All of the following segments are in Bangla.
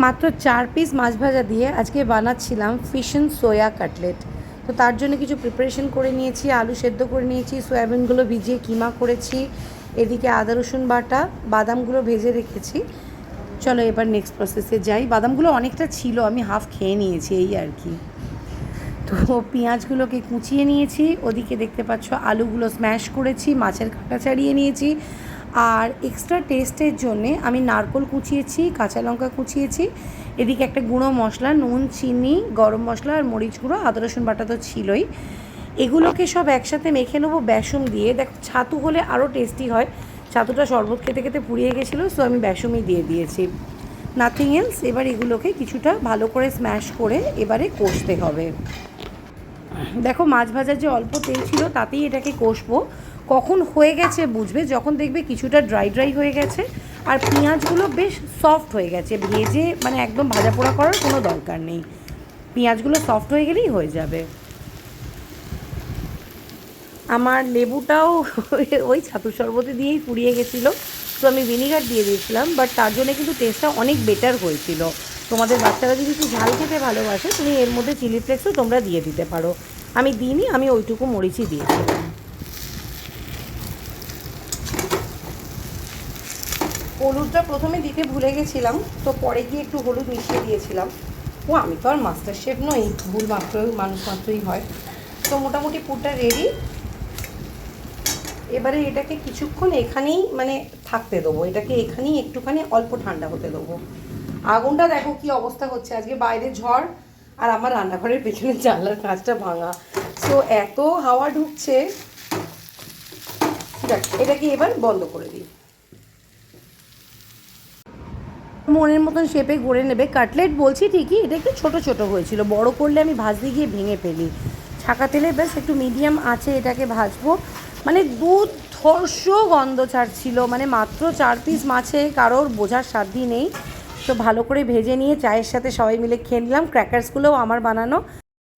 মাত্র 4 পিস মাছ ভাজা দিয়ে আজকে বানাচ্ছিলাম ফিশ অ্যান্ড সোয়া কাটলেট। তো তার জন্য কিছু প্রিপারেশন করে নিয়েছি, আলু সেদ্ধ করে নিয়েছি, সয়াবিনগুলো ভিজিয়ে কিমা করেছি, এদিকে আদা রসুন বাটা, বাদামগুলো ভেজে রেখেছি। চলো এবার নেক্সট প্রসেসে যাই। বাদামগুলো অনেকটা ছিল, আমি হাফ খেয়ে নিয়েছি এই আর কি। তো পেঁয়াজগুলোকে কুচিয়ে নিয়েছি, ওদিকে দেখতে পাচ্ছ আলুগুলো স্ম্যাশ করেছি, মাছের কাঁটা ছাড়িয়ে নিয়েছি, আর এক্সট্রা টেস্টের জন্যে আমি নারকোল কুচিয়েছি, কাঁচা লঙ্কা কুচিয়েছি, এদিকে একটা গুঁড়ো মশলা, নুন, চিনি, গরম মশলা আর মরিচ গুঁড়ো, আদা রসুন বাটা তো ছিলই। এগুলোকে সব একসাথে মেখে নেবো বেসম দিয়ে। দেখো ছাতু হলে আরও টেস্টি হয়, ছাতুটা শরবত খেতে খেতে পুড়িয়ে গেছিলো, সো আমি বেসমই দিয়ে দিয়েছি, নাথিং এলস। এবার এগুলোকে কিছুটা ভালো করে স্ম্যাশ করে এবারে কষতে হবে। দেখো মাছ ভাজার যে অল্প তেল ছিল তাতেই এটাকে কষবো। কখন হয়ে গেছে বুঝবে যখন দেখবে কিছুটা ড্রাই ড্রাই হয়ে গেছে আর পেঁয়াজগুলো বেশ সফট হয়ে গেছে। ভেজে মানে একদম ভাজা পোড়া করার কোনো দরকার নেই, পেঁয়াজগুলো সফট হয়ে গেলেই হয়ে যাবে। আমার লেবুটাও ওই ছাতুর শরবতে দিয়েই পুড়িয়ে গেছিলো, তো আমি ভিনিগার দিয়ে দিয়েছিলাম, বাট তার জন্য কিন্তু টেস্টটা অনেক বেটার হয়েছিল। তোমাদের বাচ্চারা যদি একটু ঝাল খেতে ভালোবাসে তুমি এর মধ্যে চিলি ফ্লেক্সও তোমরা দিয়ে দিতে পারো, আমি দিইনি, আমি ওইটুকু মরিচই দিয়েছিলাম। হলুদটা প্রথমে দিতে ভুলে গেছিলাম, তো পরে গিয়ে একটু হলুদ মিশিয়ে দিয়েছিলাম। ও আমি তো আর মাস্টার শেফ নই, ভুল মাত্রই মানুষ মাত্রই হয়। তো মোটামুটি পুরটা রেডি। এবারে এটাকে কিছুক্ষণ এখানেই মানে থাকতে দেবো, এটাকে এখানেই একটুখানি অল্প ঠান্ডা হতে দেবো। আগুনটা দেখো কি অবস্থা হচ্ছে, আজকে বাইরে ঝড় আর আমার রান্নাঘরের পেছনে জানলার কাঁচটা ভাঙা, সো এত হাওয়া ঢুকছে। দেখ এটাকে এবার বন্ধ করে দিই। মনের মতন শেপে গড়ে নেবে। কাটলেট বলছি ঠিকই, এটা একটু ছোটো ছোটো হয়েছিল, বড় করলে আমি ভাজতে গিয়ে ভেঙে ফেলি। ছাকা তেলে বেশ একটু মিডিয়াম আছে এটাকে ভাজবো। মানে দুর্ধর্ষ গন্ধ ছাড়ছিল, মানে মাত্র 4 পিস মাছে কারোর বোঝার সাধ্য নেই। তো ভালো করে ভেজে নিয়ে চায়ের সাথে সবাই মিলে খেয়ে নিলাম। ক্র্যাকার্সগুলোও আমার বানানো।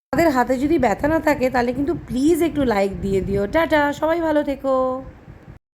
আমাদের হাতে যদি ব্যথা না থাকে তাহলে কিন্তু প্লিজ একটু লাইক দিয়ে দিও। টাটা, সবাই ভালো থেকো।